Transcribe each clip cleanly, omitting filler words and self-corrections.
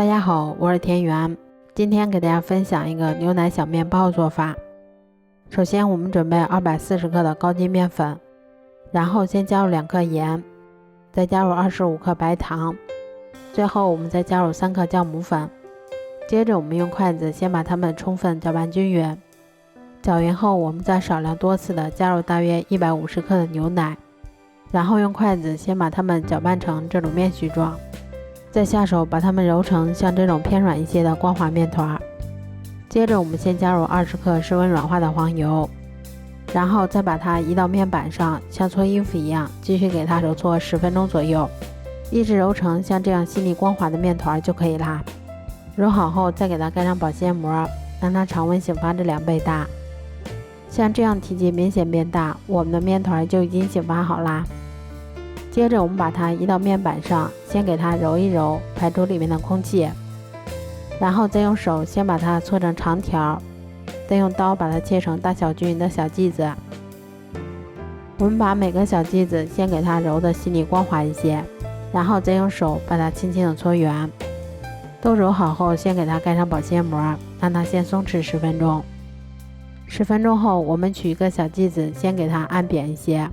大家好，我是田园，今天给大家分享一个牛奶小面包的做法。首先我们准备240克的高筋面粉，然后先加入2克盐，再加入25克白糖，最后我们再加入3克酵母粉。接着我们用筷子先把它们充分搅拌均匀，搅匀后我们再少量多次的加入大约150克的牛奶，然后用筷子先把它们搅拌成这种面絮状，再下手把它们揉成像这种偏软一些的光滑面团。接着我们先加入20克室温软化的黄油，然后再把它移到面板上，像搓衣服一样继续给它揉搓10分钟左右，一直揉成像这样细腻光滑的面团就可以啦。揉好后再给它盖上保鲜膜，让它常温醒发至2倍大。像这样体积明显变大，我们的面团就已经醒发好啦。接着我们把它移到面板上，先给它揉一揉，排出里面的空气，然后再用手先把它搓成长条，再用刀把它切成大小均匀的小剂子。我们把每个小剂子先给它揉得细腻光滑一些，然后再用手把它轻轻的搓圆。都揉好后，先给它盖上保鲜膜，让它先松弛10分钟。10分钟后，我们取一个小剂子，先给它按扁一些，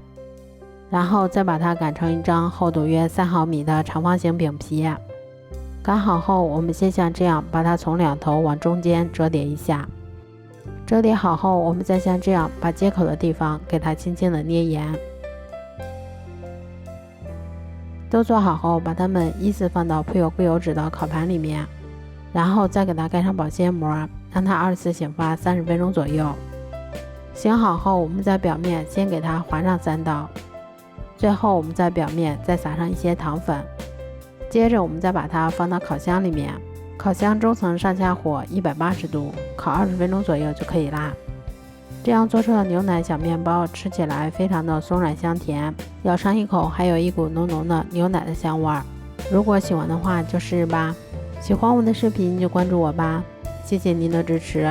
然后再把它擀成一张厚度约3毫米的长方形饼皮。擀好后，我们先像这样把它从两头往中间折叠一下。折叠好后，我们再像这样把接口的地方给它轻轻的捏严。都做好后，把它们依次放到铺有固油纸的烤盘里面，然后再给它盖上保鲜膜，让它2次醒发30分钟左右。醒好后，我们在表面先给它划上3刀，最后我们在表面再撒上一些糖粉。接着我们再把它放到烤箱里面，烤箱中层上下火180度，烤20分钟左右就可以啦。这样做出的牛奶小面包吃起来非常的松软香甜，咬上一口还有一股浓浓的牛奶的香味儿。如果喜欢的话就试试吧，喜欢我的视频就关注我吧，谢谢您的支持。